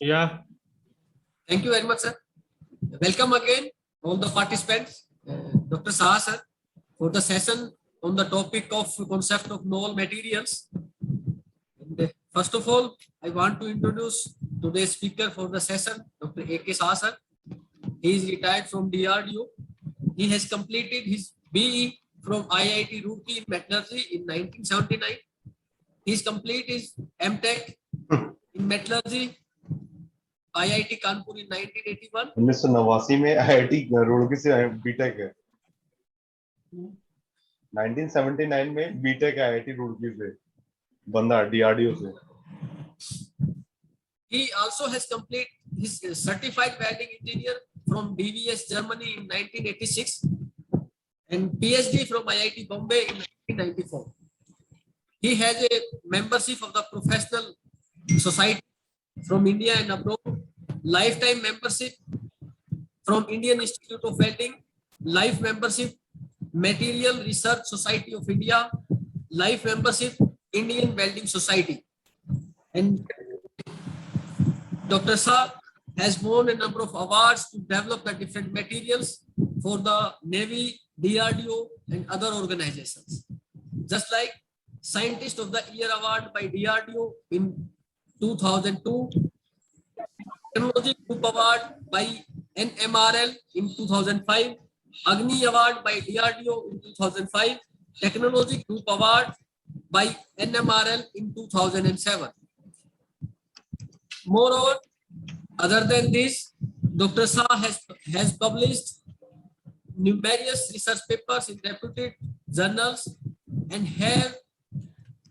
Yeah. Thank you very much, sir. Welcome again, all the participants. Dr. Saha, sir, for the session on the topic of concept of novel materials. And first of all, I want to introduce today's speaker for the session, Dr. A.K. Saha, sir. He is retired from DRDO. He has completed his BE from IIT Roorkee in metallurgy in 1979. He's completed his MTech in metallurgy IIT Kanpur in 1981. 1989 में IIT Roorkee से BTech है। 1979 में BTech IIT Roorkee से बंदा DRDO से। He also has completed his certified welding engineer from DVS Germany in 1986 and PhD from IIT Bombay in 1994. He has a membership of the Professional Society from India and abroad, lifetime membership from Indian Institute of Welding, life membership Material Research Society of India, life membership Indian Welding Society. And Dr. Shah has won a number of awards to develop the different materials for the Navy, DRDO, and other organizations. Just like Scientist of the Year Award by DRDO in 2002, Technology Group Award by NMRL in 2005, Agni Award by DRDO in 2005, Technology Group Award by NMRL in 2007. Moreover, other than this, Dr. Shah has published numerous research papers in reputed journals and have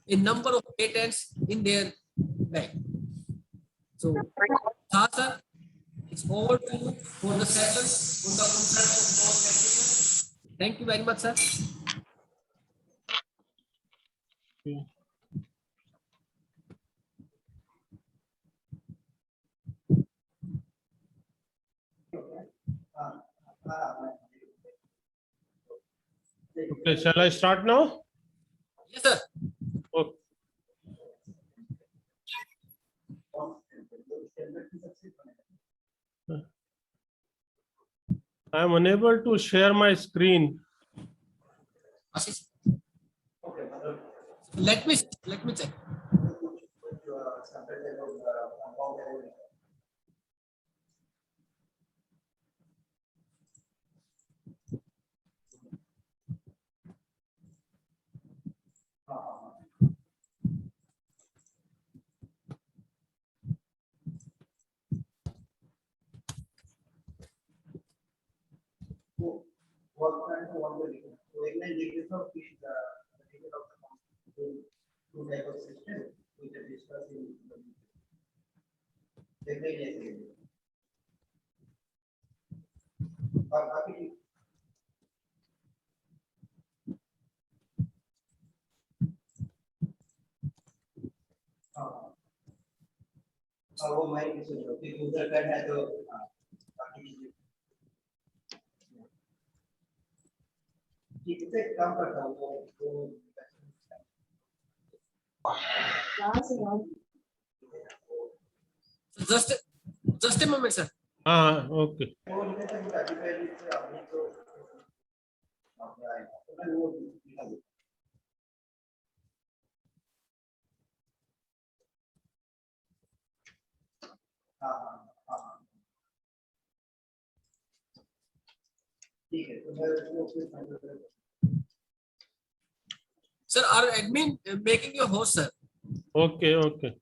a number of patents in their bag. So, Shah sir, it's over to you for the session on the concept of novel materials. Thank you very much, sir. Okay, shall I start now? Yes, sir. Okay. I am unable to share my screen. Ashish. Let me check. वो mic से user का है तो कितने काम करता हूँ वो Just a moment, sir. Okay. Sir, our admin making your host, sir. Okay, okay.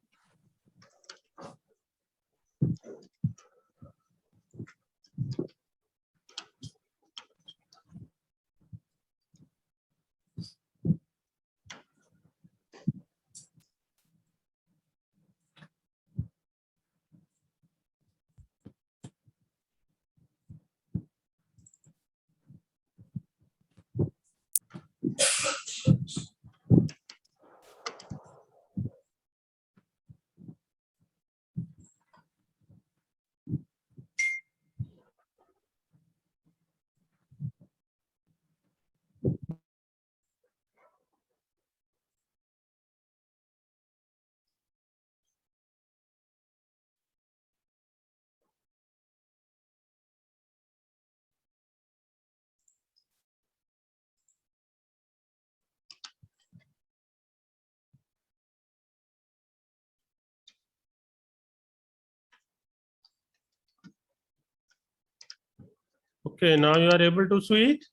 Okay, now you are able to see it?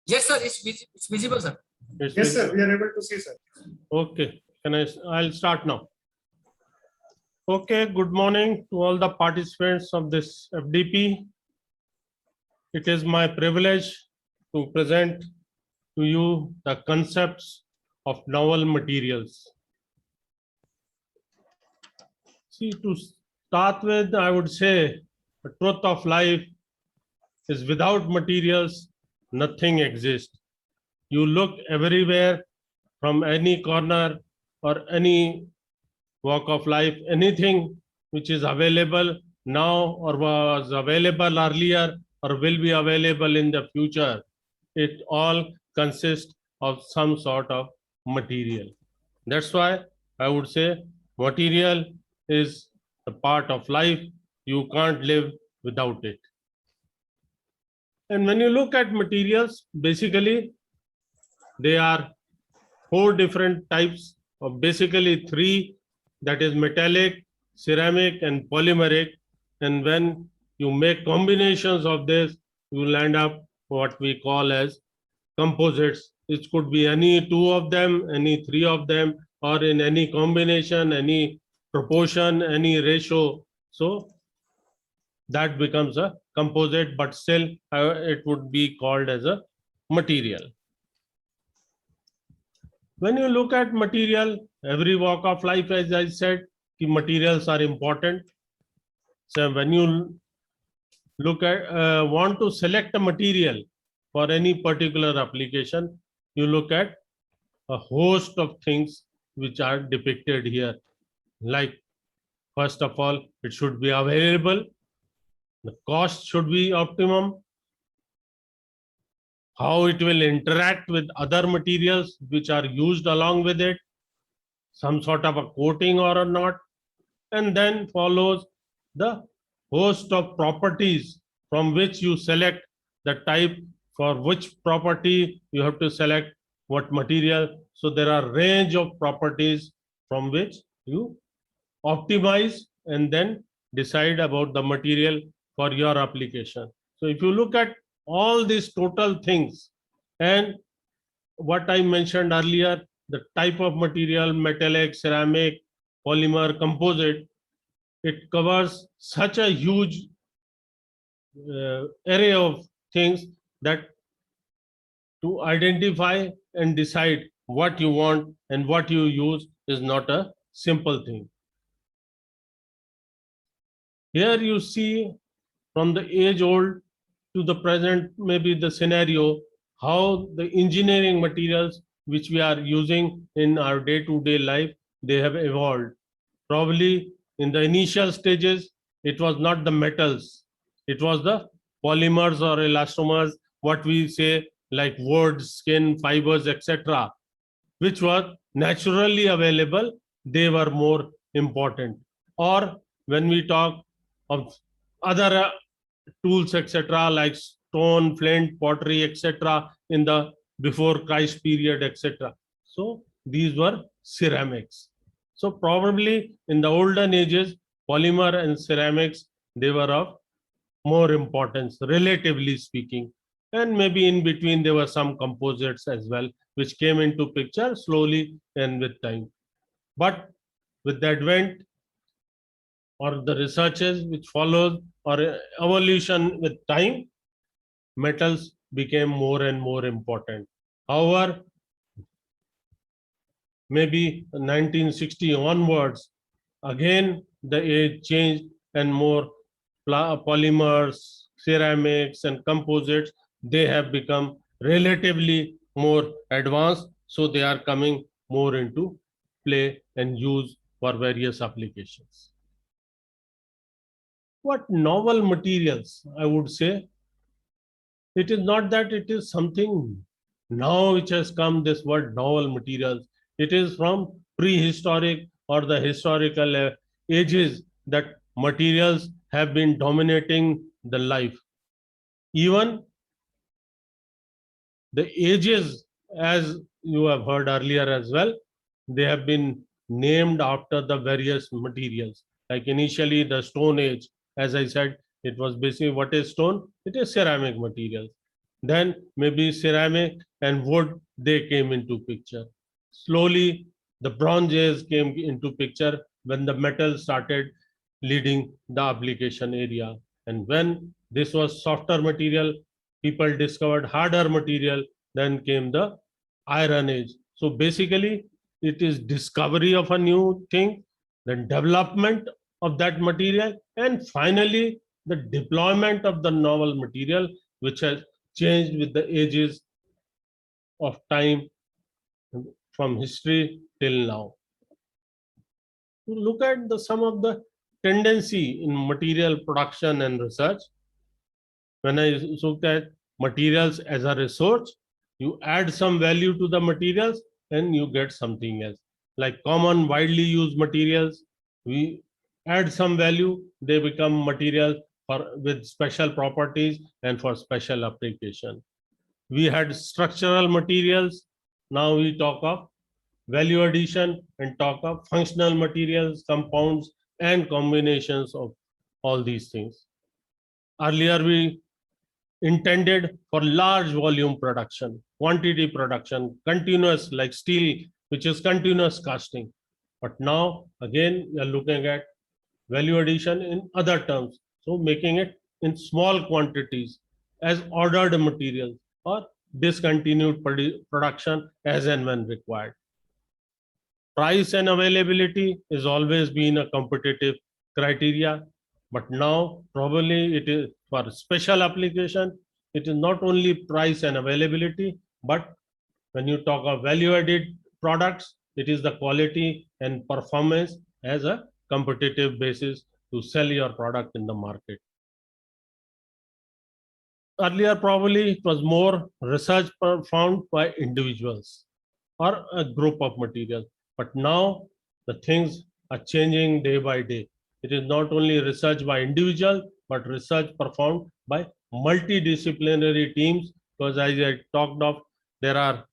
Yes, sir. It's visible, sir. It's Yes, sir, we are able to see, sir. Okay, I'll start now. Okay, good morning to all the participants of this FDP. It is my privilege to present to you the concepts of novel materials. See, to start with, I would say the truth of life is without materials, nothing exists. You look everywhere from any corner or any walk of life, anything which is available now or was available earlier or will be available in the future, it all consists of some sort of material. That's why I would say material is a part of life. You can't live without it. And when you look at materials, basically they are four different types of, basically three, that is metallic, ceramic and polymeric. And when you make combinations of this, you will end up what we call as composites. It could be any two of them, any three of them, or in any combination, any proportion, any ratio. So that becomes a composite, but still it would be called as a material. When you look at material, every walk of life, as I said, the materials are important. So when you look at, want to select a material for any particular application, you look at a host of things which are depicted here. Like, first of all, it should be available. The cost should be optimum. How it will interact with other materials which are used along with it, some sort of a coating or not, and then follows the host of properties from which you select the type, for which property you have to select what material. So there are range of properties from which you optimize and then decide about the material for your application. So if you look at all these total things and what I mentioned earlier, the type of material, metallic, ceramic, polymer, composite, it covers such a huge array of things that to identify and decide what you want and what you use is not a simple thing. Here you see from the age old to the present, maybe the scenario, how the engineering materials which we are using in our day-to-day life, they have evolved. Probably in the initial stages, it was not the metals, it was the polymers or elastomers, what we say like wood, skin, fibers, etc., which were naturally available, they were more important. Or when we talk of other tools, etc., like stone, flint, pottery, etc., in the before Christ period, etc. So these were ceramics. So probably in the olden ages, polymer and ceramics, they were of more importance, relatively speaking. And maybe in between there were some composites as well, which came into picture slowly and with time. But with the advent or the researches which followed or evolution with time, metals became more and more important. However, maybe 1960 onwards, again the age changed and more polymers, ceramics and composites, they have become relatively more advanced. So they are coming more into play and use for various applications. What novel materials, I would say, it is not that it is something now which has come, this word novel materials. It is from prehistoric or the historical ages that materials have been dominating the life. Even the ages, as you have heard earlier as well, they have been named after the various materials. Like initially the Stone Age, as I said, It was basically what is stone? It is ceramic materials. Then maybe ceramic and wood, they came into picture. Slowly, the bronze age came into picture when the metal started leading the application area. And when this was softer material, people discovered harder material, then came the iron age. So basically, it is discovery of a new thing, then development of that material, and finally the deployment of the novel material, which has changed with the ages of time from history till now. To look at some of the tendency in material production and research. When I looked at materials as a resource, you add some value to the materials and you get something else. Like common widely used materials, we add some value, they become material with special properties and for special application. We had structural materials, now we talk of value addition and talk of functional materials, compounds, and combinations of all these things. Earlier, we intended for large volume production, quantity production, continuous like steel, which is continuous casting. But now, again, we are looking at value addition in other terms. So making it in small quantities as ordered materials or discontinued production as and when required. Price and availability has always been a competitive criteria, but now probably it is for special application. It is not only price and availability, but when you talk of value added products, it is the quality and performance as a competitive basis to sell your product in the market. Earlier, probably it was more research performed by individuals or a group of materials. But now the things are changing day by day. It is not only research by individual, but research performed by multidisciplinary teams. Because as I talked of, there are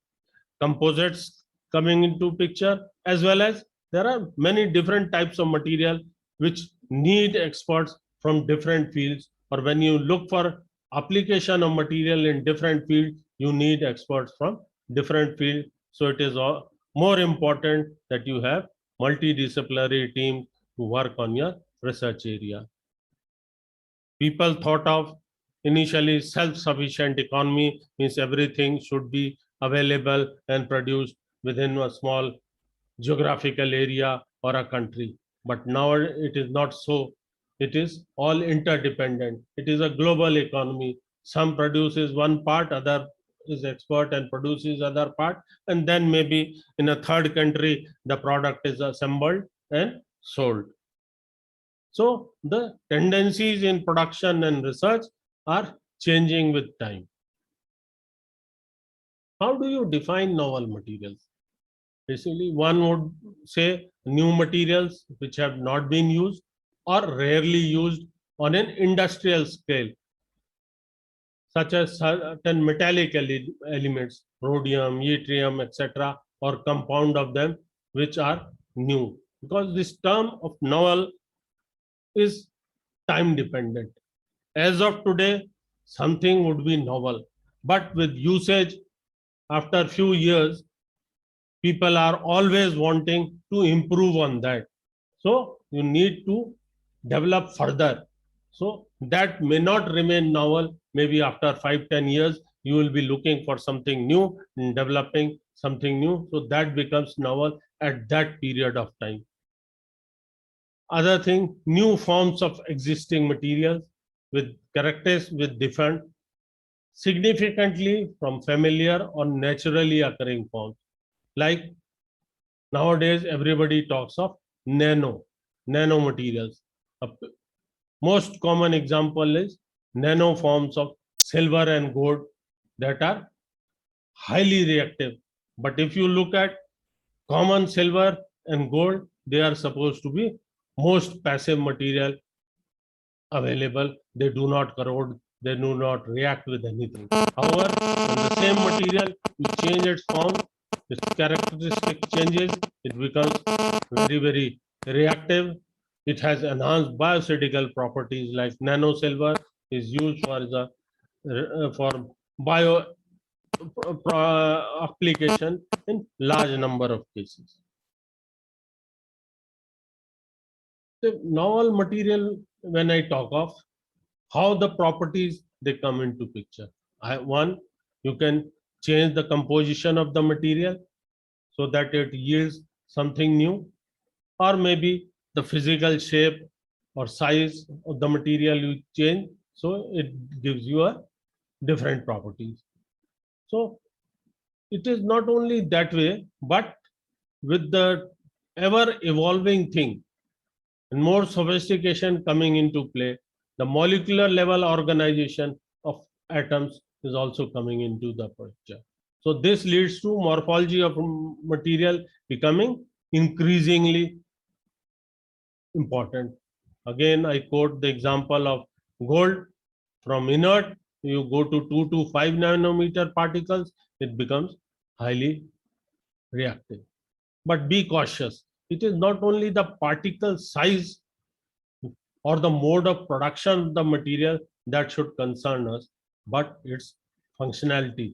composites coming into picture, as well as there are many different types of material which need experts from different fields. Or when you look for application of material in different fields, you need experts from different fields. So it is more important that you have multidisciplinary team to work on your research area. People thought of initially self-sufficient economy means everything should be available and produced within a small geographical area or a country. But now it is not so. It is all interdependent. It is a global economy. Some produces one part, other is export and produces other part, and then maybe in a third country the product is assembled and sold. So the tendencies in production and research are changing with time. How do you define novel materials? Basically, one would say new materials which have not been used or rarely used on an industrial scale, such as certain metallic elements, rhodium, yttrium, etc., or compound of them which are new. Because this term of novel is time dependent. As of today, something would be novel, but with usage, after few years, people are always wanting to improve on that. So you need to develop further. So that may not remain novel. Maybe after 5-10 years, you will be looking for something new and developing something new. So that becomes novel at that period of time. Other thing, new forms of existing materials with characters with different significantly from familiar or naturally occurring forms. Like nowadays, everybody talks of nano materials. Most common example is nano forms of silver and gold that are highly reactive. But if you look at common silver and gold, they are supposed to be most passive material available. They do not corrode, they do not react with anything. However, when the same material, you change its form, its characteristic changes, it becomes very, very reactive It has enhanced biocidal properties like nanosilver is used for the for bio application in large number of cases. The novel material, when I talk of how the properties they come into picture. One, you can change the composition of the material so that it yields something new, or maybe the physical shape or size of the material you change, so it gives you a different properties. So it is not only that way, but with the ever evolving thing and more sophistication coming into play, the molecular level organization of atoms is also coming into the picture. So this leads to morphology of material becoming increasingly important. Again, I quote the example of gold. From inert, you go to 2 to 5 nanometer particles, it becomes highly reactive. But be cautious. It is not only the particle size or the mode of production of the material that should concern us, but its functionality.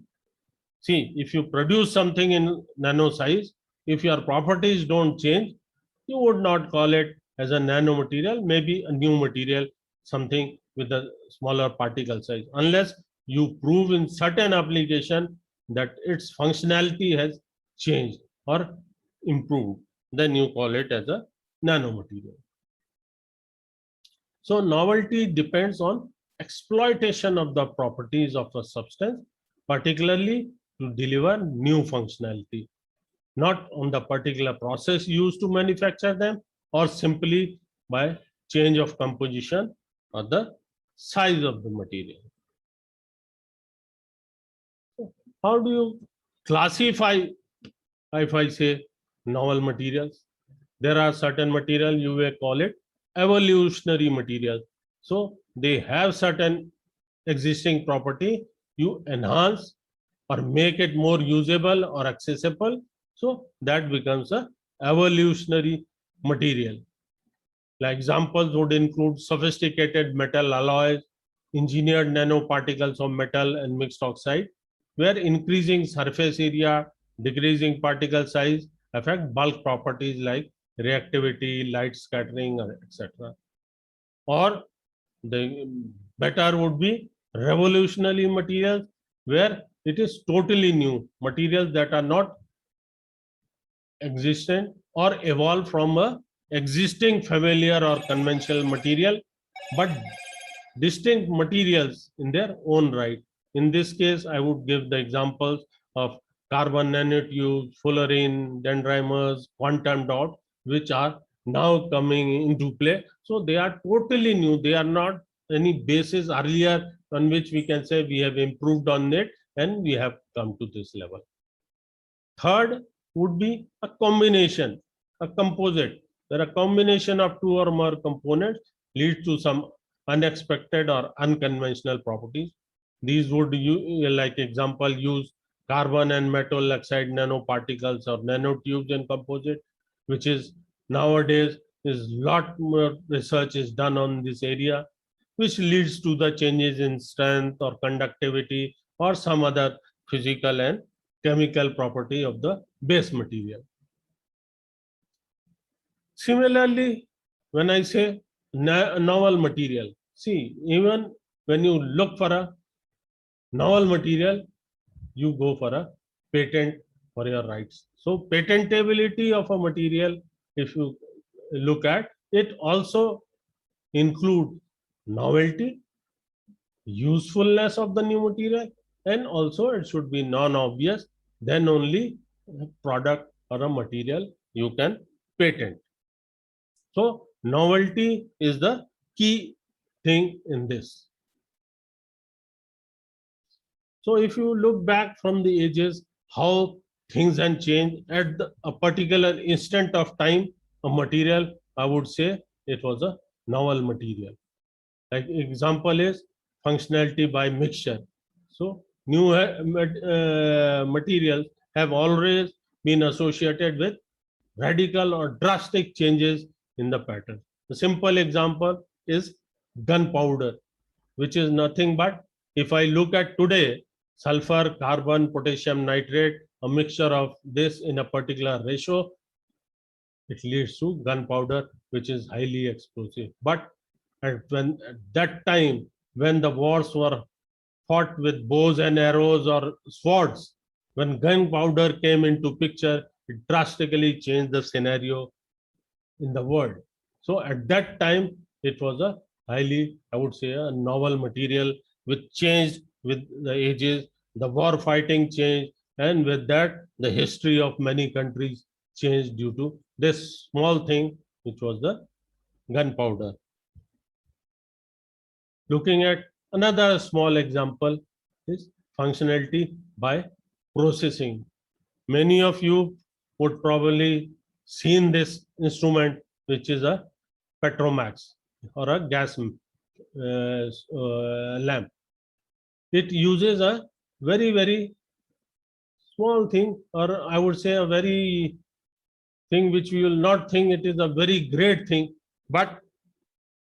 See, if you produce something in nano size, if your properties don't change, you would not call it as a nano material, maybe a new material, something with a smaller particle size, unless you prove in certain application that its functionality has changed or improved, then you call it as a nano material. So novelty depends on exploitation of the properties of a substance, particularly to deliver new functionality, not on the particular process used to manufacture them or simply by change of composition or the size of the material. How do you classify, if I say, novel materials? There are certain material you may call it evolutionary material. So they have certain existing property, you enhance or make it more usable or accessible, so that becomes a evolutionary material. Like examples would include sophisticated metal alloys, engineered nanoparticles of metal and mixed oxide, where increasing surface area, decreasing particle size affect bulk properties like reactivity, light scattering, etc. Or the better would be revolutionary materials, where it is totally new materials that are not existent or evolved from a existing familiar or conventional material, but distinct materials in their own right. In this case, I would give the examples of carbon nanotubes, fullerene, dendrimers, quantum dot, which are now coming into play. So they are totally new. They are not any basis earlier on which we can say we have improved on it and we have come to this level. Third would be a combination, a composite, where a combination of two or more components leads to some unexpected or unconventional properties. These would, like example, use carbon and metal oxide nanoparticles or nanotubes in composite, which is nowadays is lot more research is done on this area, which leads to the changes in strength or conductivity or some other physical and chemical property of the base material. Similarly, when I say novel material, see, even when you look for a novel material, you go for a patent for your rights. So patentability of a material, if you look at it, also include novelty, usefulness of the new material, and also it should be non-obvious. Then only a product or a material you can patent. So novelty is the key thing in this. So if you look back from the ages, how things have changed at a particular instant of time, a material, I would say it was a novel material. Like example is functionality by mixture. So new materials have always been associated with radical or drastic changes in the pattern. The simple example is gunpowder, which is nothing but, if I look at today, sulfur, carbon, potassium nitrate, a mixture of this in a particular ratio, it leads to gunpowder, which is highly explosive. But at that time, when the wars were fought with bows and arrows or swords, when gunpowder came into picture, it drastically changed the scenario in the world. So at that time, it was a highly, I would say, a novel material which changed with the ages. The war fighting changed, and with that, the history of many countries changed due to this small thing, which was the gunpowder. Looking at another small example is functionality by processing. Many of you would probably seen this instrument, which is a Petromax or a gas lamp. It uses a very small thing, or I would say a very thing which we will not think it is a very great thing, but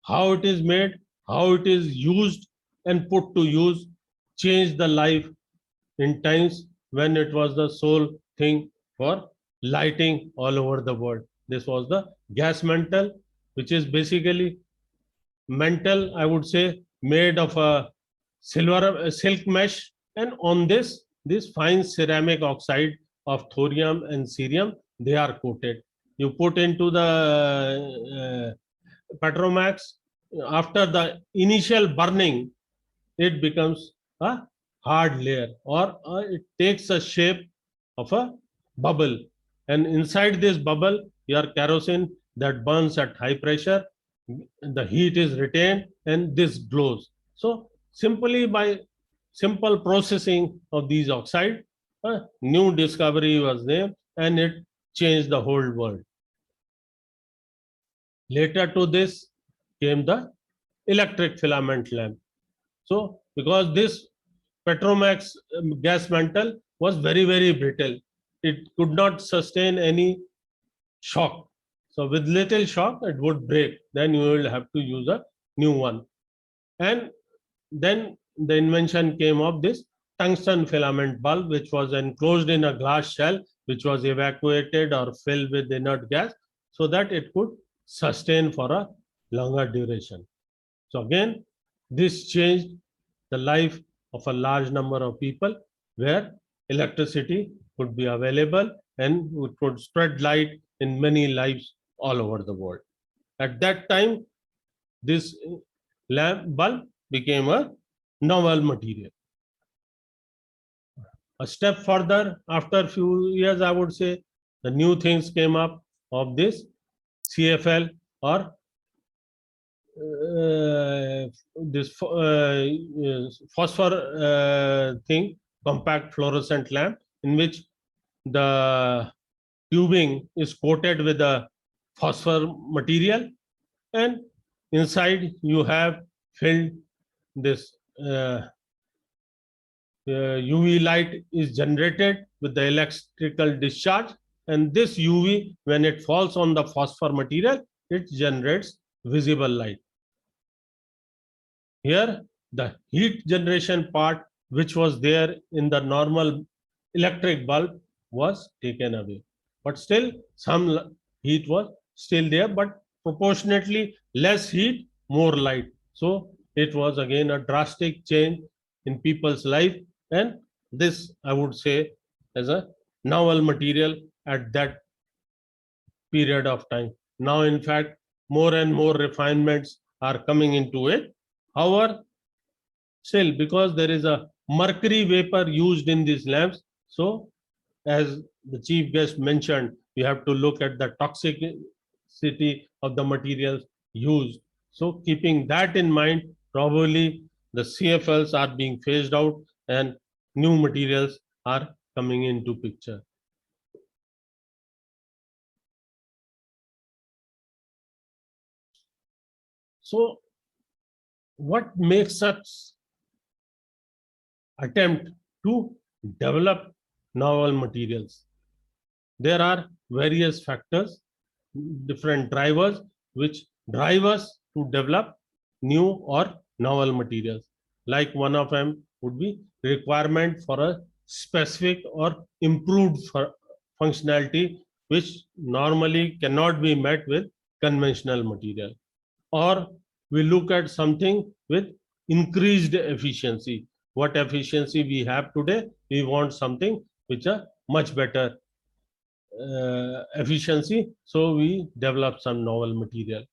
how it is made, how it is used and put to use, changed the life in times when it was the sole thing for lighting all over the world. This was the gas mantle, which is basically mantle, I would say, made of a silk mesh, and on this fine ceramic oxide of thorium and cerium, they are coated. You put into the Petromax, after the initial burning, it becomes a hard layer, or it takes a shape of a bubble, and inside this bubble your kerosene that burns at high pressure, the heat is retained and this glows. So simply by simple processing of these oxide, a new discovery was there and it changed the whole world. Later to this came the electric filament lamp. So because this Petromax gas mantle was very brittle, it could not sustain any shock. So with little shock, it would break. Then you will have to use a new one. And then the invention came of this tungsten filament bulb, which was enclosed in a glass shell, which was evacuated or filled with inert gas, so that it could sustain for a longer duration. So again, this changed the life of a large number of people, where electricity could be available and it could spread light in many lives all over the world. At that time, this lamp bulb became a novel material. A step further, after a few years, I would say, the new things came up of this CFL, or this phosphor thing, compact fluorescent lamp, in which the tubing is coated with a phosphor material, and inside you have filled this UV light is generated with the electrical discharge, and this UV, when it falls on the phosphor material, it generates visible light. Here the heat generation part, which was there in the normal electric bulb, was taken away, but still some heat was still there, but proportionately less heat, more light. So it was again a drastic change in people's life, and this I would say as a novel material at that period of time. Now in fact more and more refinements are coming into it. However, still, because there is a mercury vapor used in these lamps, so as the chief guest mentioned, you have to look at the toxicity of the materials used. So keeping that in mind, probably the CFLs are being phased out and new materials are coming into picture. So what makes us attempt to develop novel materials? There are various factors, different drivers which drive us to develop new or novel materials. Like one of them would be requirement for a specific or improved functionality, which normally cannot be met with conventional material. Or we look at something with increased efficiency. What efficiency we have today, we want something which are much better efficiency, so we develop some novel material.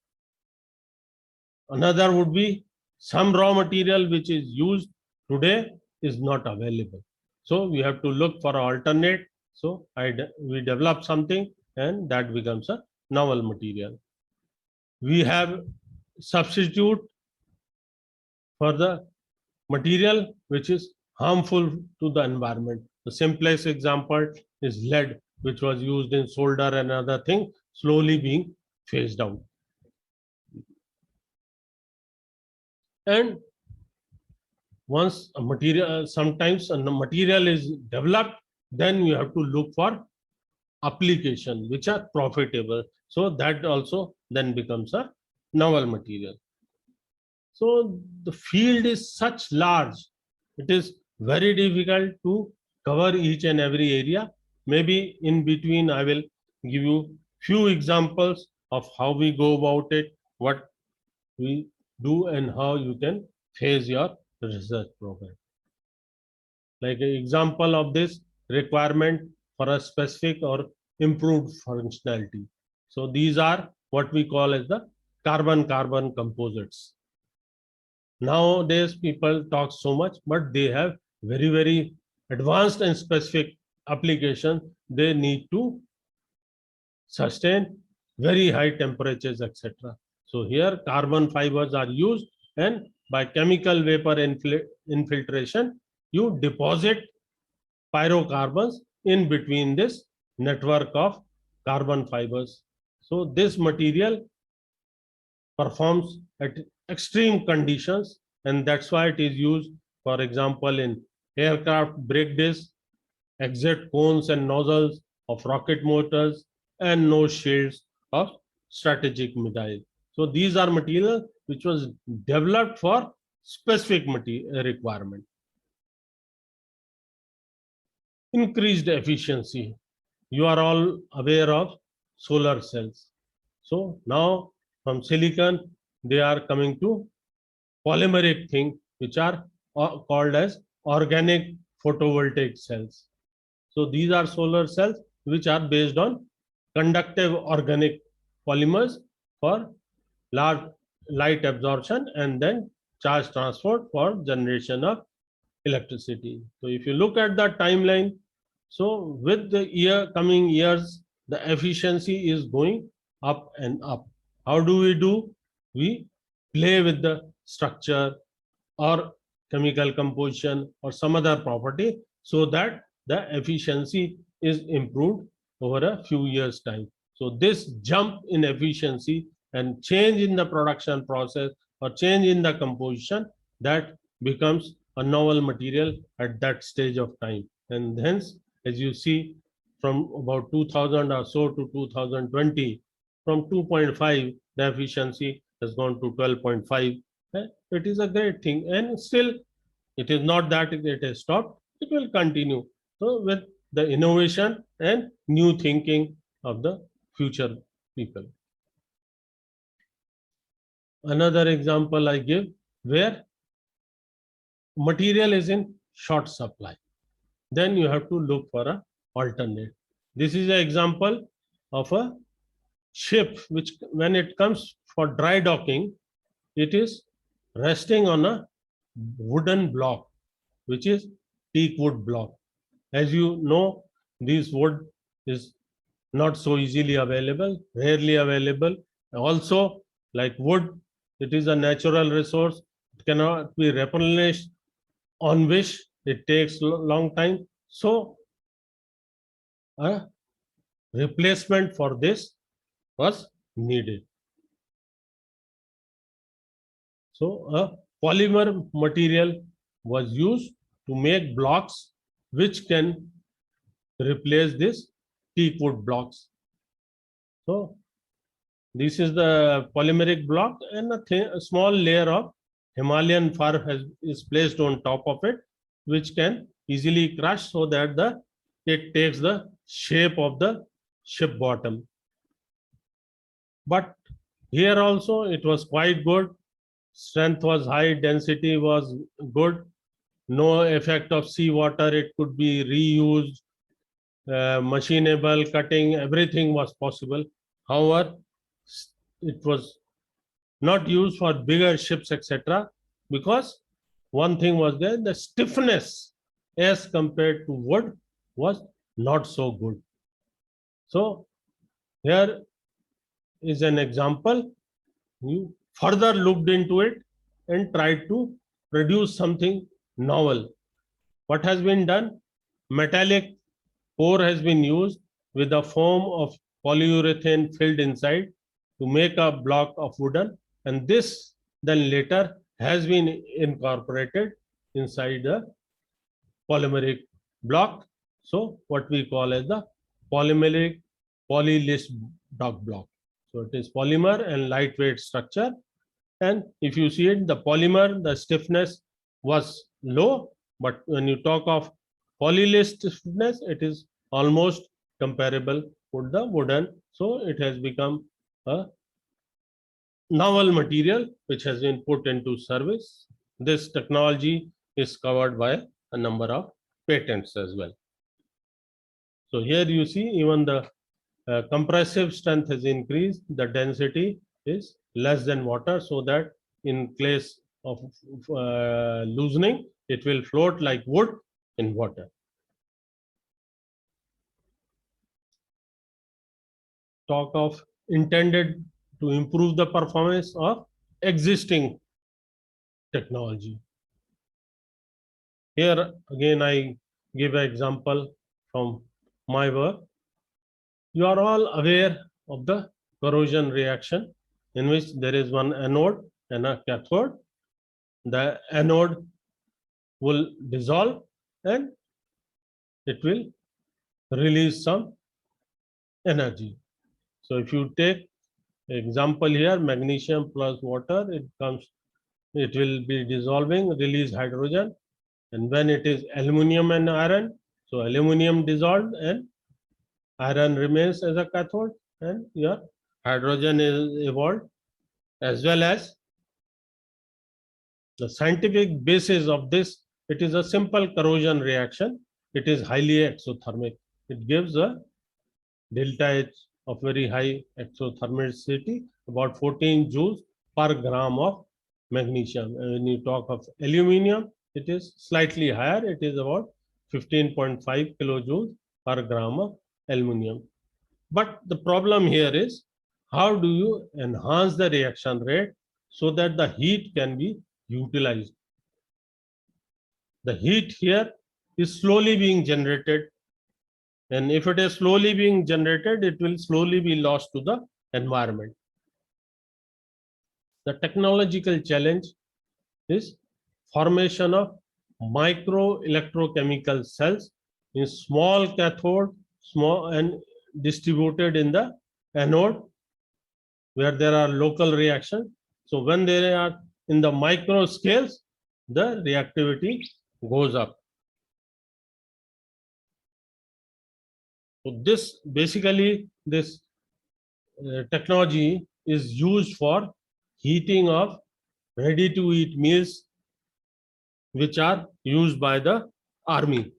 Another would be some raw material which is used today is not available, so we have to look for alternate. So we develop something and that becomes a novel material. We have substitute for the material which is harmful to the environment. The simplest example is lead, which was used in solder and other thing, slowly being phased out. And once a material, sometimes a material is developed, then you have to look for application which are profitable. So that also then becomes a novel material. So the field is such large, it is very difficult to cover each and every area. Maybe in between I will give you few examples of how we go about it, what we do and how you can phase your research program. Like an example of this requirement for a specific or improved functionality. So these are what we call as the carbon-carbon composites. Nowadays people talk so much, but they have very advanced and specific application. They need to sustain very high temperatures, etc. So here carbon fibers are used, and by chemical vapor infiltration, you deposit pyrocarbons in between this network of carbon fibers. So this material performs at extreme conditions, and that's why it is used, for example, in aircraft brake discs, exit cones and nozzles of rocket motors, and nose shields of strategic missiles. So these are materials which was developed for specific requirement. Increased efficiency. You are all aware of solar cells. So now from silicon, they are coming to polymeric thing, which are called as organic photovoltaic cells. So these are solar cells which are based on conductive organic polymers for large light absorption and then charge transport for generation of electricity. So if you look at the timeline, so with the coming years, the efficiency is going up and up. How do? We play with the structure or chemical composition or some other property so that the efficiency is improved over a few years' time. So this jump in efficiency and change in the production process or change in the composition, that becomes a novel material at that stage of time. And hence, as you see, from about 2000 or so to 2020, from 2.5, the efficiency has gone to 12.5. It is a great thing, and still it is not that it has stopped, it will continue. So with the innovation and new thinking of the future people. Another example I give, where material is in short supply, then you have to look for an alternate. This is an example of a ship which, when it comes for dry docking, it is resting on a wooden block, which is teak wood block. As you know, this wood is not so easily available, rarely available. Also, like wood, it is a natural resource. It cannot be replenished, on which it takes long time. So a replacement for this was needed. So a polymer material was used to make blocks which can replace this teak wood blocks. So This is the polymeric block, and a small layer of Himalayan fur is placed on top of it, which can easily crush so that it takes the shape of the ship bottom. But here also it was quite good. Strength was high, density was good. No effect of seawater. It could be reused, machinable, cutting, everything was possible. However, it was not used for bigger ships, etc. Because one thing was there, the stiffness as compared to wood was not so good. So here is an example. You further looked into it and tried to produce something novel. What has been done? Metallic ore has been used with a foam of polyurethane filled inside to make a block of wooden, and this then later has been incorporated inside the polymeric block. So what we call as the polymeric polylist block. So it is polymer and lightweight structure. And if you see it, the polymer, the stiffness was low, but when you talk of polylist stiffness, it is almost comparable with the wooden. So it has become a novel material which has been put into service. This technology is covered by a number of patents as well. So here you see even the compressive strength has increased, the density is less than water, so that in case of loosening, it will float like wood in water. Talk of intended to improve the performance of existing technology. Here again I give an example from my work. You are all aware of the corrosion reaction in which there is one anode and a cathode. The anode will dissolve and it will release some energy. So if you take example here, magnesium plus water, it will be dissolving, release hydrogen, and when it is aluminum and iron, so aluminum dissolved and iron remains as a cathode, and your hydrogen is evolved, as well as the scientific basis of this. It is a simple corrosion reaction. It is highly exothermic. It gives a delta H of very high exothermicity, about 14 joules per gram of magnesium. And when you talk of aluminum, it is slightly higher. It is about 15.5 kilojoules per gram of aluminum. But the problem here is, how do you enhance the reaction rate so that the heat can be utilized? The heat here is slowly being generated, and if it is slowly being generated, it will slowly be lost to the environment. The technological challenge is formation of micro electrochemical cells in small cathode, small and distributed in the anode, where there are local reactions. So when they are in the micro scales, the reactivity goes up. So this basically, this technology is used for heating of ready to eat meals which are used by the army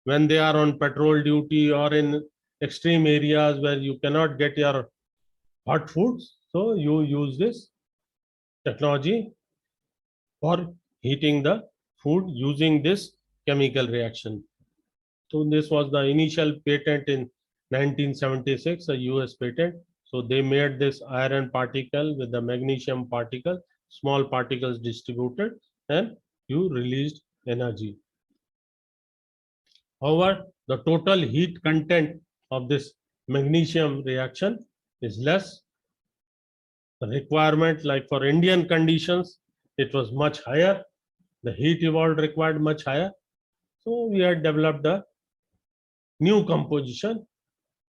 when they are on patrol duty or in extreme areas where you cannot get your hot foods. So you use this technology for heating the food using this chemical reaction. So this was the initial patent in 1976, a US patent. So they made this iron particle with the magnesium particle, small particles distributed, and you released energy. However, the total heat content of this magnesium reaction is less. The requirement, like for Indian conditions, it was much higher. The heat evolved required much higher. So we had developed a new composition,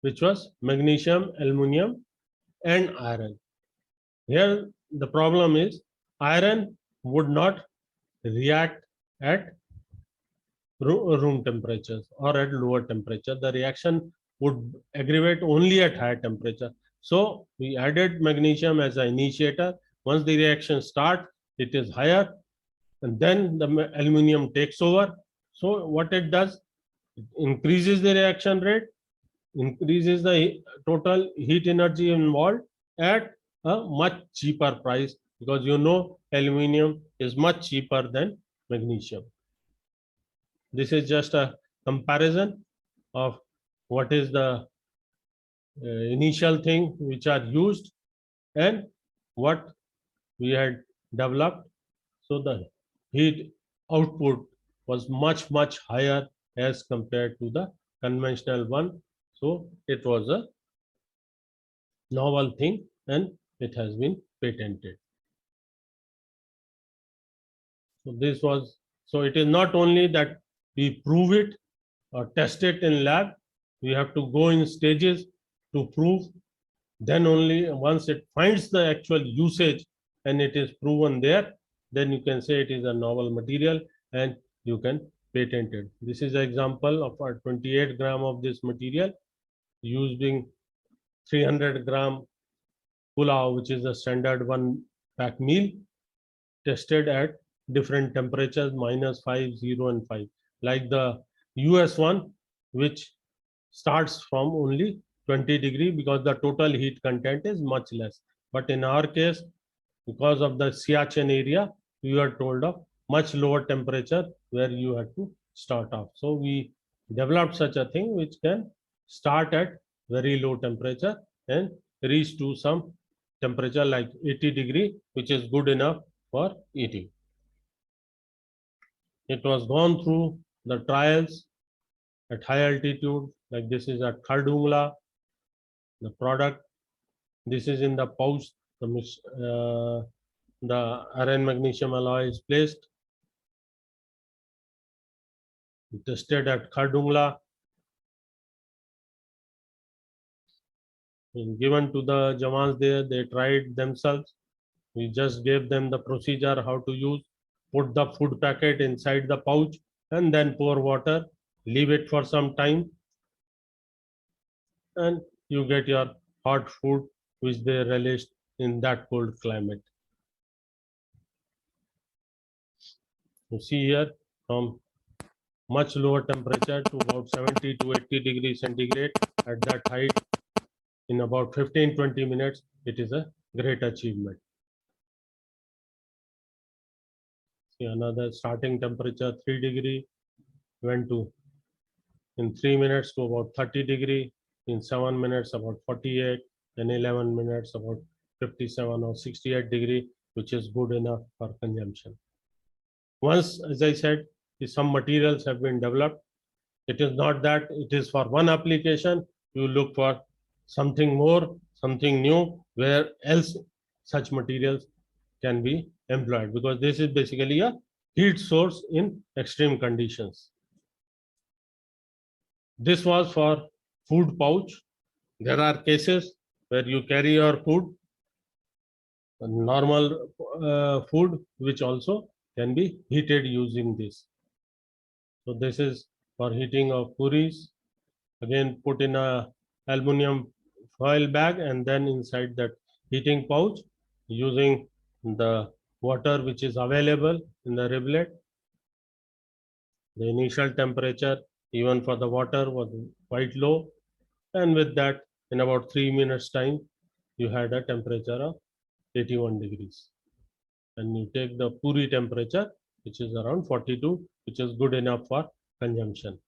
which was magnesium aluminum and iron. Here the problem is iron would not react at room temperatures or at lower temperature. The reaction would aggravate only at higher temperature. So we added magnesium as an initiator. Once the reaction starts, it is higher, and then the aluminum takes over. So what it does, it increases the reaction rate, increases the total heat energy involved at a much cheaper price, because aluminum is much cheaper than magnesium. This is just a comparison of what is the initial thing which are used and what we had developed. So the heat output was much higher as compared to the conventional one. So it was a novel thing and it has been patented. So it is not only that we prove it or test it in lab, we have to go in stages to prove. Then only once it finds the actual usage and it is proven there, then you can say it is a novel material and you can patent it. This is an example of a 28 gram of this material using 300 gram pulao, which is a standard one pack meal, tested at different temperatures, -5, 0 and 5, like the US one, which starts from only 20 degree, because the total heat content is much less. But in our case, because of the Siachen area, we are told of much lower temperature where you have to start off. So we developed such a thing which can start at very low temperature and reach to some temperature like 80 degree, which is good enough for eating. It was gone through the trials at high altitude, like this is at Khardungla, the product. This is in the pouch, the iron magnesium alloy is placed, tested at Khardungla, given to the Jawans there, they tried themselves. We just gave them the procedure how to use, put the food packet inside the pouch and then pour water, leave it for some time, and you get your hot food which they relished in that cold climate. You see here, from much lower temperature to about 70 to 80 degrees centigrade at that height in about 15-20 minutes, it is a great achievement. See, another starting temperature 3 degree, went to in 3 minutes to about 30 degree, in 7 minutes about 48, and 11 minutes about 57 or 68 degree, which is good enough for consumption. Once, as I said, some materials have been developed. It is not that it is for one application. You look for something more, something new, where else such materials can be employed, because this is basically a heat source in extreme conditions. This was for food pouch. There are cases where you carry your food, normal food, which also can be heated using this. So this is for heating of puris. Again, put in a aluminum foil bag and then inside that heating pouch, using the water which is available in the rivulet. The initial temperature even for the water was quite low, and with that, in about 3 minutes time, you had a temperature of 81 degrees. And you take the puri temperature, which is around 42, which is good enough for consumption.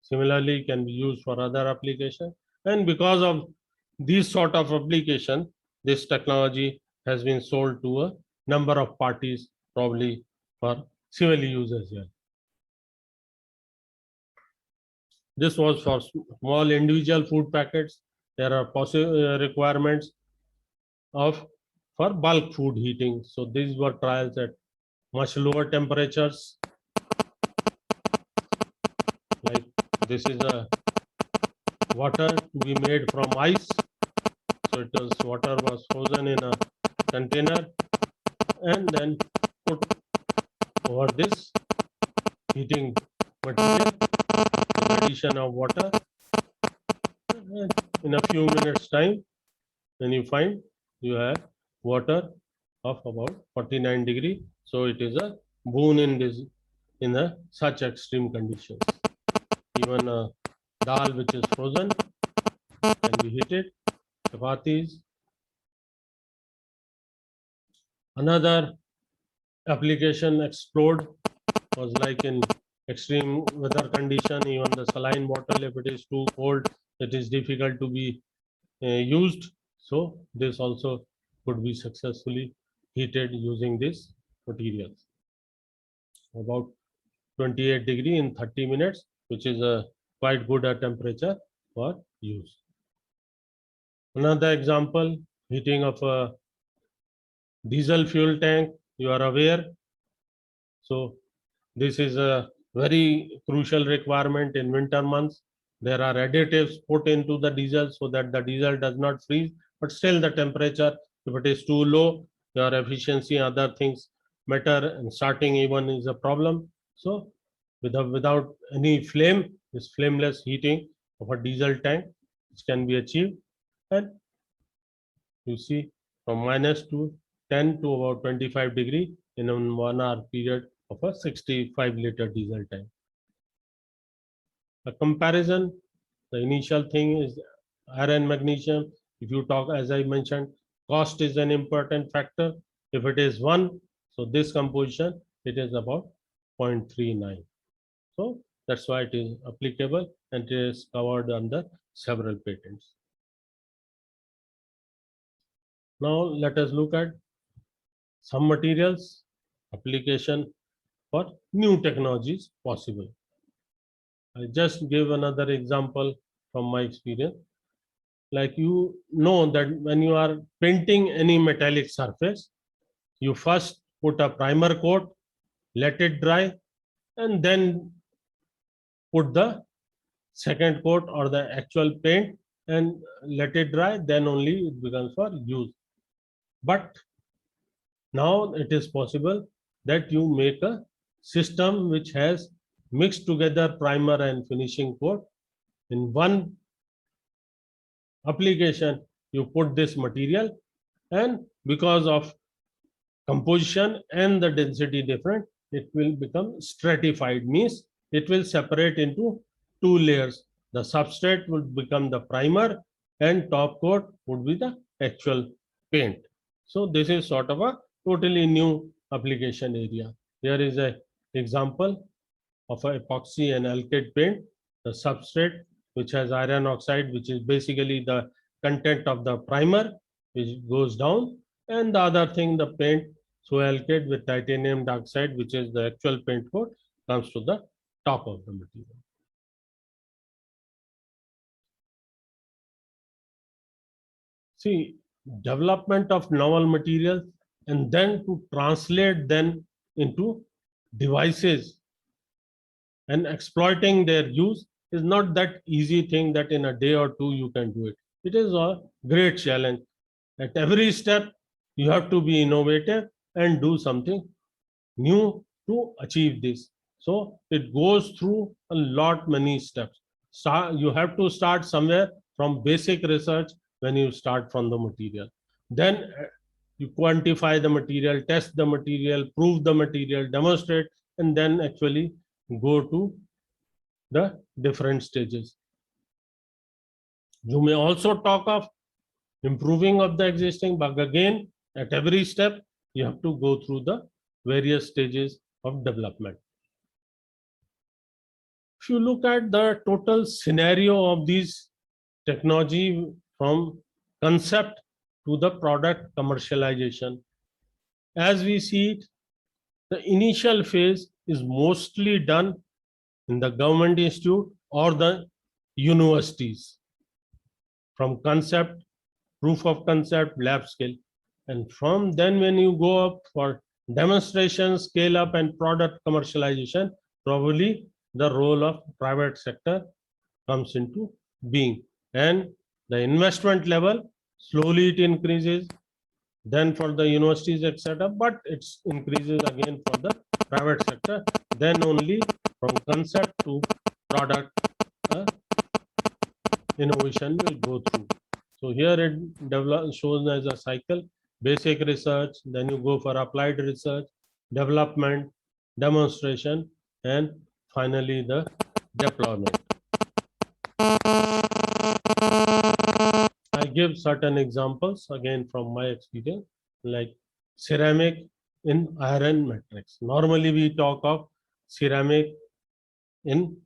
Similarly, can be used for other application, and because of these sort of application, this technology has been sold to a number of parties, probably for civil use as well. This was for small individual food packets. There are possible requirements of for bulk food heating. So these were trials at much lower temperatures. Like this is a water to be made from ice. So it because water was frozen in a container and then put over this heating material with addition of water. And in a few minutes time, then you find you have water of about 49 degree. So it is a boon in this, in a such extreme conditions. Even a dal which is frozen can be heated, chapatis. Another application explored was like in extreme weather condition, even the saline bottle, if it is too cold, it is difficult to be used. So this also could be successfully heated using this materials. About 28 degree in 30 minutes, which is a quite good temperature for use. Another example, heating of a diesel fuel tank, you are aware. So this is a very crucial requirement in winter months. There are additives put into the diesel so that the diesel does not freeze, but still the temperature, if it is too low, your efficiency, other things matter, and starting even is a problem. So without any flame, this flameless heating of a diesel tank, which can be achieved. And you see from minus to 10 to about 25 degree in a 1 hour period of a 65-liter diesel tank. A comparison, the initial thing is iron magnesium. If you talk, as I mentioned, cost is an important factor. If it is 1, so this composition, it is about 0.39. So that's why it is applicable and it is covered under several patents. Now let us look at some materials application for new technologies possible. I just give another example from my experience. Like you know that when you are painting any metallic surface, you first put a primer coat, let it dry, and then put the second coat or the actual paint and let it dry, then only it becomes for use. But now it is possible that you make a system which has mixed together primer and finishing coat. In one application, you put this material, and because of composition and the density different, it will become stratified, means it will separate into 2 layers. The substrate would become the primer and top coat would be the actual paint. So this is sort of a totally new application area. Here is a example of a epoxy and alkyd paint. The substrate which has iron oxide, which is basically the content of the primer, which goes down, and the other thing, the paint, so alkyd with titanium dioxide, which is the actual paint coat, comes to the top of the material. See, development of novel materials and then to translate them into devices and exploiting their use is not that easy thing that in a day or two you can do it. It is a great challenge. At every step, you have to be innovative and do something new to achieve this. So it goes through a lot many steps. You have to start somewhere from basic research when you start from the material. Then you quantify the material, test the material, prove the material, demonstrate, and then actually go to the different stages. You may also talk of improving of the existing, but again, at every step, you have to go through the various stages of development. If you look at the total scenario of these technology from concept to the product commercialization, as we see it, the initial phase is mostly done in the government institute or the universities, from concept, proof of concept, lab scale. And from then when you go up for demonstration, scale up and product commercialization, probably the role of private sector comes into being. And the investment level, slowly it increases, then for the universities, etc. But it increases again for the private sector. Then only from concept to product, innovation will go through. So here it shows as a cycle: basic research, then you go for applied research, development, demonstration, and finally the deployment. I give certain examples again from my experience, like ceramic in iron matrix. Normally we talk of ceramic in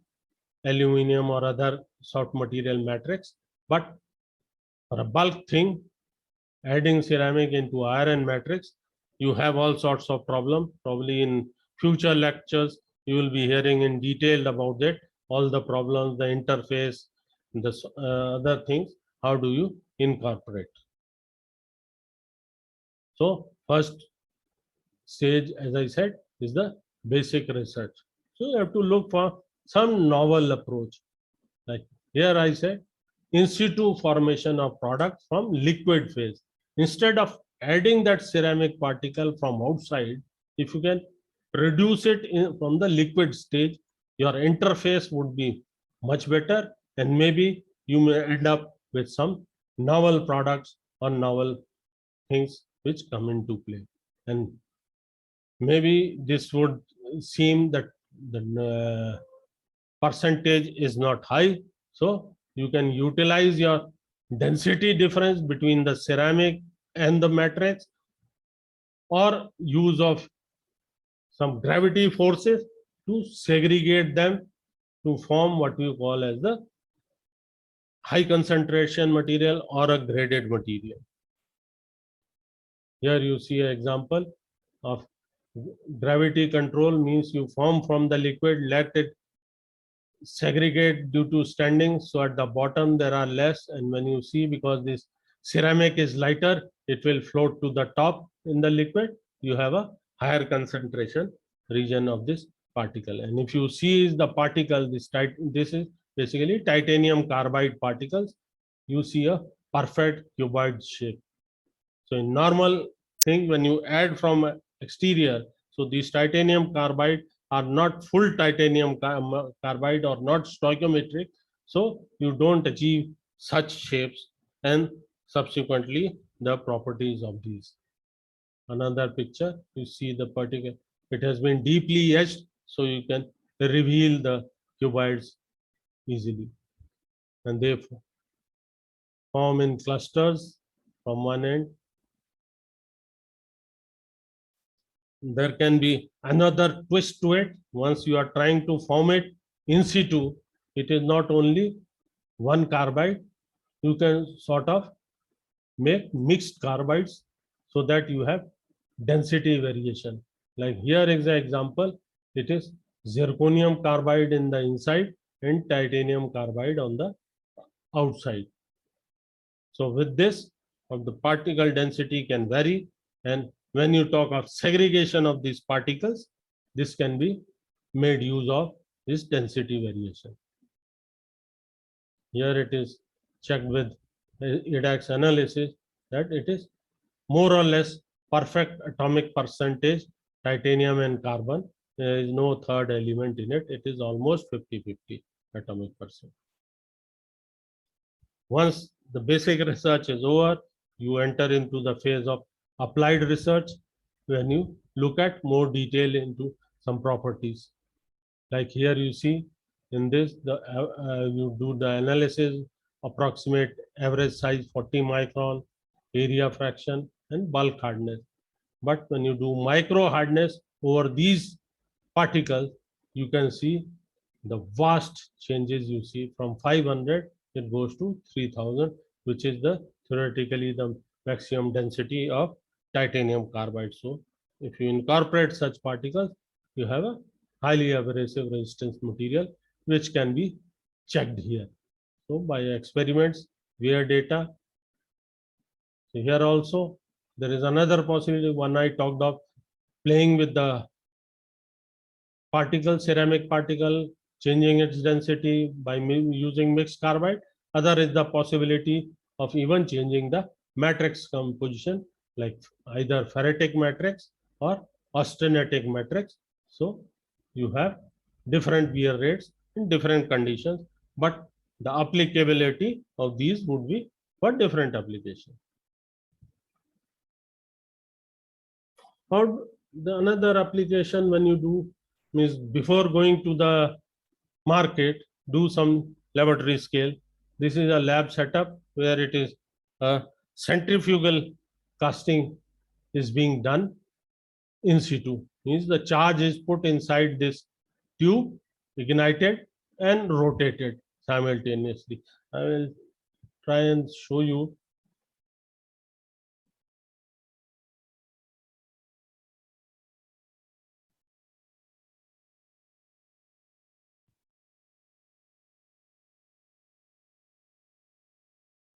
aluminum or other soft material matrix, but for a bulk thing, adding ceramic into iron matrix, you have all sorts of problems. Probably in future lectures, you will be hearing in detail about it, all the problems, the interface, the other things. How do you incorporate? So first stage, as I said, is the basic research. So you have to look for some novel approach. Like here I say, in situ formation of product from liquid phase. Instead of adding that ceramic particle from outside, if you can produce it from the liquid stage, your interface would be much better, and maybe you may end up with some novel products or novel things which come into play. And maybe this would seem that the percentage is not high, so you can utilize your density difference between the ceramic and the matrix, or use of some gravity forces to segregate them to form what we call as the high concentration material or a graded material. Here you see an example of gravity control, means you form from the liquid, let it segregate due to standing. So at the bottom there are less, and when you see, because this ceramic is lighter, it will float to the top in the liquid. You have a higher concentration region of this particle. And if you see is the particle, this is basically titanium carbide particles. You see a perfect cuboid shape. So in normal thing, when you add from exterior, so these titanium carbide are not full titanium carbide or not stoichiometric, so you don't achieve such shapes and subsequently the properties of these. Another picture, you see the particle, it has been deeply etched, so you can reveal the cuboids easily, and they form in clusters from one end. There can be another twist to it. Once you are trying to form it in situ, it is not only one carbide, you can sort of make mixed carbides so that you have density variation. Like here is an example, it is zirconium carbide in the inside and titanium carbide on the outside. So with this, the particle density can vary, and when you talk of segregation of these particles, this can be made use of this density variation. Here it is checked with EDAX analysis that it is more or less perfect atomic percentage titanium and carbon. There is no third element in it. It is almost 50-50 atomic percent. Once the basic research is over, you enter into the phase of applied research, when you look at more detail into some properties. Like here you see in this, you do the analysis, approximate average size 40 micron, area fraction, and bulk hardness. But when you do micro hardness over these particles, you can see the vast changes. You see from 500 it goes to 3000, which is the theoretically the maximum density of titanium carbide. So if you incorporate such particles, you have a highly abrasive resistance material, which can be checked here. So by experiments, wear data. So here also there is another possibility. One I talked of playing with the particle, ceramic particle, changing its density by using mixed carbide. Other is the possibility of even changing the matrix composition, like either ferritic matrix or austenitic matrix. So you have different wear rates in different conditions, but the applicability of these would be for different applications. How the another application when you do means before going to the market, do some laboratory scale. This is a lab setup where it is a centrifugal casting is being done in situ. Means the charge is put inside this tube, ignited and rotated simultaneously. I will try and show you.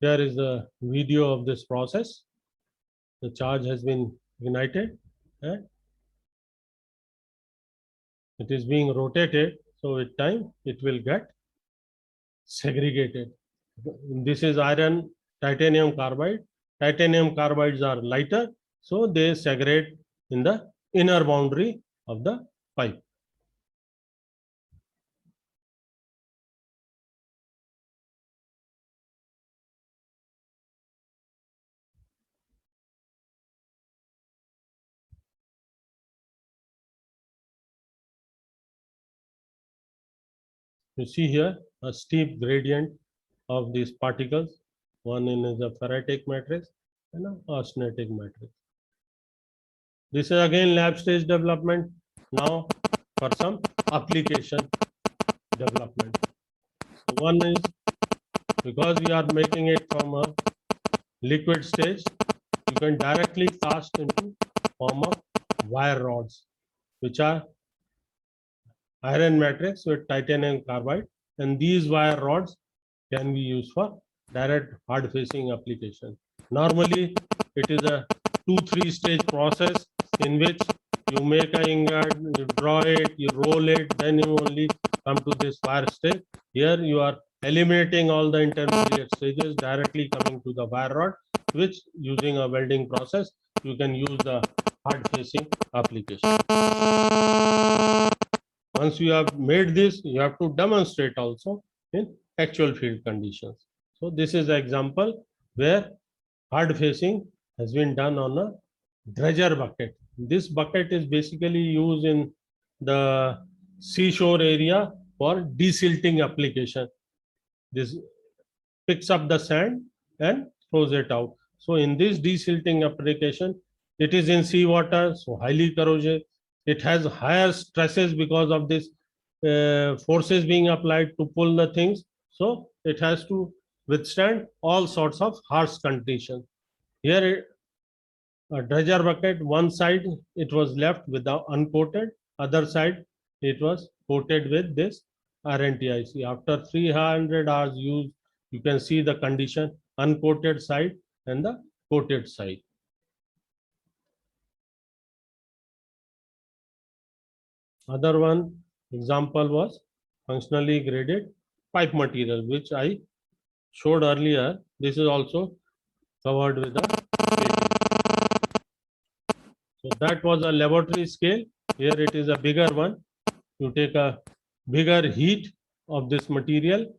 There is a video of this process. The charge has been ignited and it is being rotated. So with time, it will get segregated. This is iron titanium carbide. Titanium carbides are lighter, so they segregate in the inner boundary of the pipe. You see here a steep gradient of these particles. One is a ferritic matrix and an austenitic matrix. This is again lab stage development. Now for some application development. So one is because we are making it from a liquid stage, you can directly cast into form of wire rods, which are iron matrix with titanium carbide, and these wire rods can be used for direct hard facing application. Normally, it is a 2-3 stage process in which you make a ingot, you draw it, you roll it, then you only come to this wire stage. Here you are eliminating all the intermediate stages, directly coming to the wire rod, which using a welding process, you can use the hard facing application. Once you have made this, you have to demonstrate also in actual field conditions. So this is an example where hard facing has been done on a dredger bucket. This bucket is basically used in the seashore area for desilting application. This picks up the sand and throws it out. So in this desilting application, it is in seawater, so highly corrosive. It has higher stresses because of this forces being applied to pull the things. So it has to withstand all sorts of harsh conditions. Here, a dredger bucket, one side it was left without uncoated, other side it was coated with this RNTIC. After 300 hours use, you can see the condition, uncoated side and the coated side. Other one example was functionally graded pipe material, which I showed earlier. This is also covered with a patent. So that was a laboratory scale. Here it is a bigger one. You take a bigger heat of this material,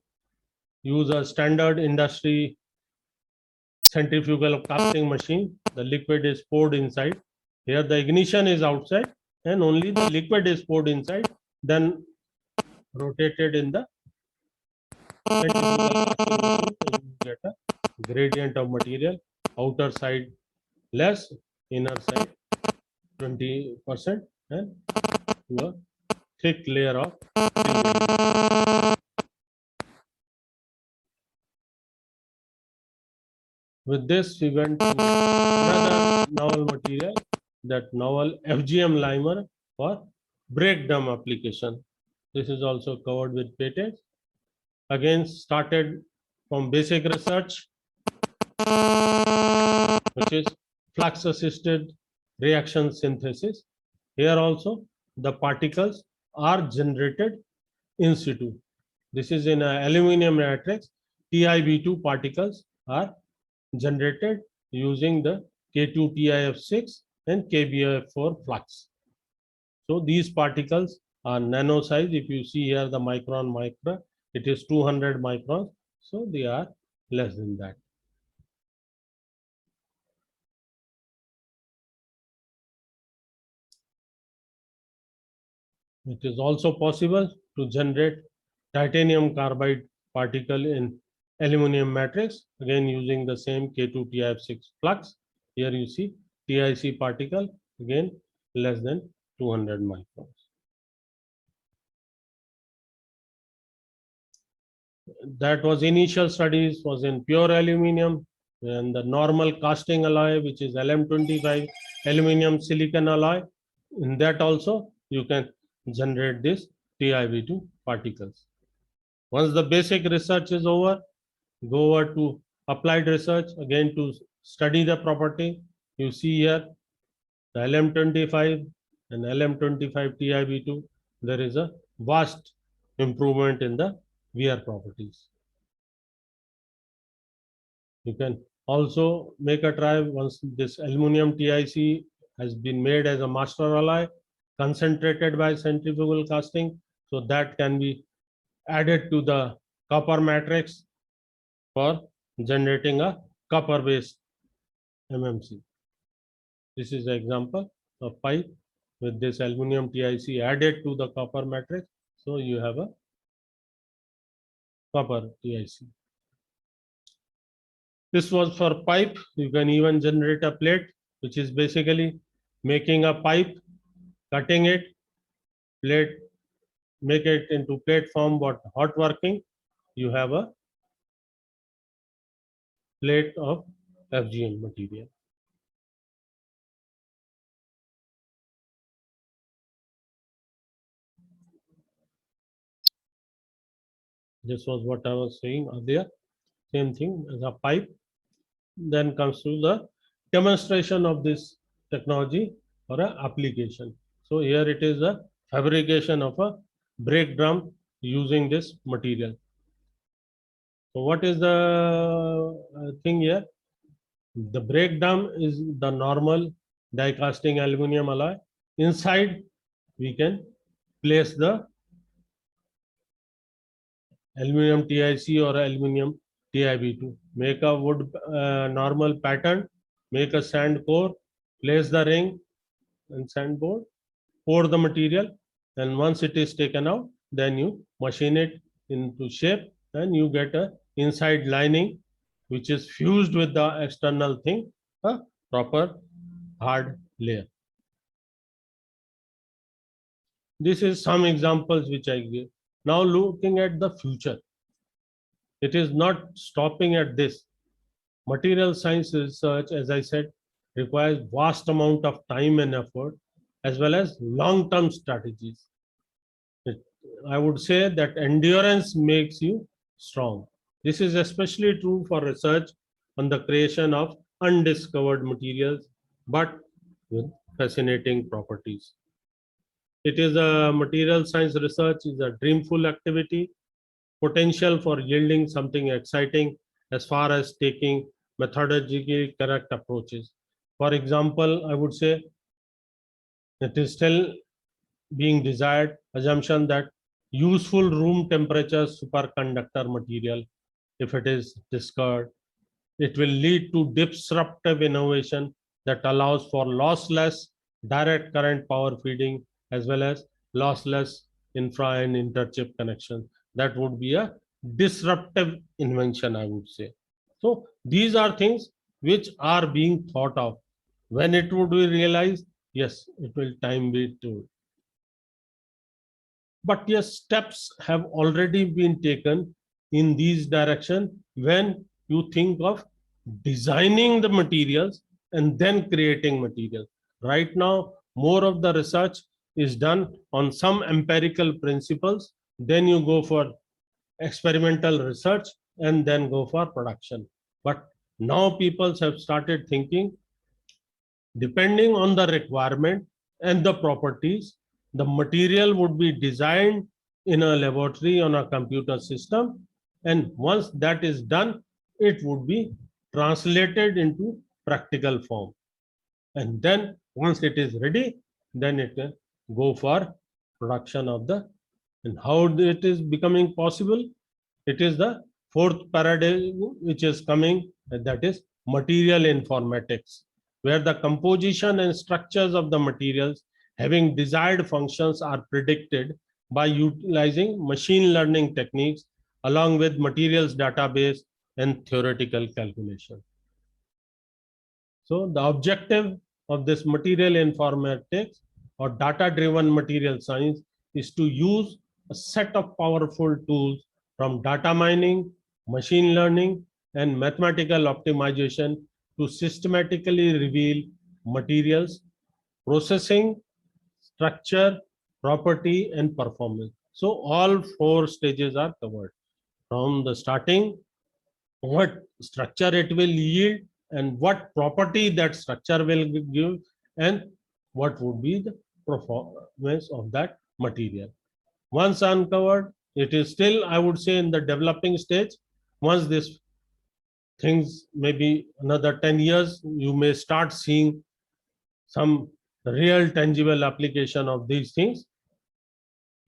use a standard industry centrifugal casting machine. The liquid is poured inside. Here the ignition is outside and only the liquid is poured inside, then rotated in the centrifugal casting machine, and you get a gradient of material. Outer side less, inner side 20%, and to a thick layer of silver. With this, we went to another novel material, that novel FGM limer for brake drum application. This is also covered with patents. Again, started from basic research, which is flux assisted reaction synthesis. Here also, the particles are generated in situ. This is in an aluminum matrix. TiB2 particles are generated using the K2TiF6 and KBF4 flux. So these particles are nano size. If you see here the micron, it is 200 microns. So they are less than that. It is also possible to generate titanium carbide particle in aluminum matrix, again using the same K2TiF6 flux. Here you see TIC particle, again less than 200 microns. That was initial studies was in pure aluminum, and the normal casting alloy, which is LM25 aluminum silicon alloy. In that also you can generate this TiV2 particles. Once the basic research is over, go over to applied research again to study the property. You see here the LM25 and LM25 TiV2, there is a vast improvement in the wear properties. You can also make a try once this aluminum TIC has been made as a master alloy, concentrated by centrifugal casting, so that can be added to the copper matrix for generating a copper based MMC. This is an example of pipe with this aluminum TIC added to the copper matrix, so you have a copper TIC. This was for pipe. You can even generate a plate, which is basically making a pipe, cutting it, plate, make it into plate form, but hot working. You have a plate of FGM material. This was what I was saying earlier. Same thing as a pipe. Then comes to the demonstration of this technology or a application. So here it is a fabrication of a brake drum using this material. So what is the thing here? The brake drum is the normal die casting aluminum alloy. Inside we can place the aluminum TIC or aluminum TiV2. Make a wood normal pattern, make a sand core, place the ring and sand board, pour the material, and once it is taken out, then you machine it into shape and you get a inside lining which is fused with the external thing, a proper hard layer. This is some examples which I give. Now looking at the future, it is not stopping at this. Material science research, as I said, requires vast amount of time and effort as well as long-term strategies. I would say that endurance makes you strong. This is especially true for research on the creation of undiscovered materials, but with fascinating properties. It is a material science research is a dreamful activity, potential for yielding something exciting as far as taking methodologically correct approaches. For example, I would say it is still being desired assumption that useful room temperature superconductor material, if it is discovered, it will lead to disruptive innovation that allows for lossless direct current power feeding as well as lossless infra and interchip connection. That would be a disruptive invention, I would say. So these are things which are being thought of. When it would be realized, yes, it will time be told. But yes, steps have already been taken in these direction when you think of designing the materials and then creating materials. Right now, more of the research is done on some empirical principles, then you go for experimental research and then go for production. But now people have started thinking, depending on the requirement and the properties, the material would be designed in a laboratory on a computer system, and once that is done, it would be translated into practical form. And then once it is ready, then it can go for production of the, and how it is becoming possible? It is the fourth paradigm which is coming, and that is material informatics, where the composition and structures of the materials having desired functions are predicted by utilizing machine learning techniques along with materials database and theoretical calculation. So the objective of this material informatics or data-driven material science is to use a set of powerful tools from data mining, machine learning, and mathematical optimization to systematically reveal materials, processing, structure, property, and performance. So all four stages are covered. From the starting, what structure it will yield and what property that structure will give, and what would be the performance of that material. Once uncovered, it is still, I would say, in the developing stage. Once this things, maybe another 10 years, you may start seeing some real tangible application of these things.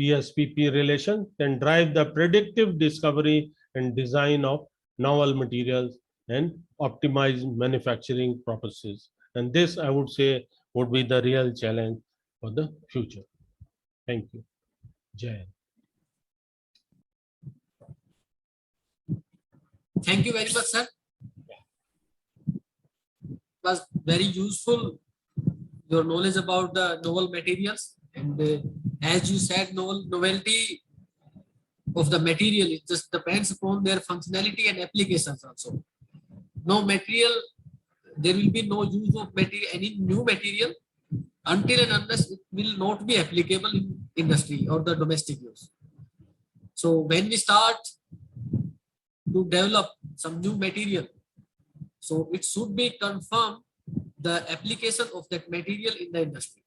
PSPP relation can drive the predictive discovery and design of novel materials and optimize manufacturing processes. And this, I would say, would be the real challenge for the future. Thank you. Jai. Thank you very much, sir. It was very useful, your knowledge about the novel materials, and as you said, novelty of the material, it just depends upon their functionality and applications also. No material, there will be no use of material, any new material, until and unless it will not be applicable in industry or the domestic use. So when we start to develop some new material, so it should be confirmed the application of that material in the industry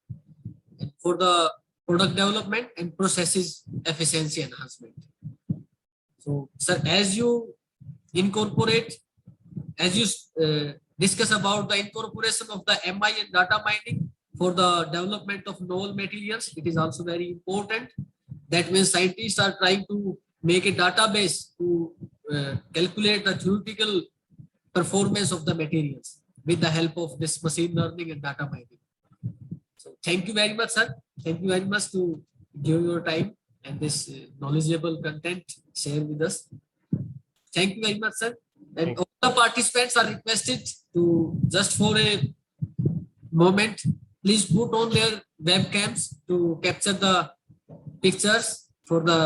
for the product development and processes efficiency enhancement. So, sir, as you incorporate, as you discuss about the incorporation of the MI and data mining for the development of novel materials, it is also very important. That means scientists are trying to make a database to calculate the theoretical performance of the materials with the help of this machine learning and data mining. So thank you very much, sir. Thank you very much to give your time and this knowledgeable content share with us. Thank you very much, sir. And all the participants are requested to, just for a moment, please put on their webcams to capture the pictures for the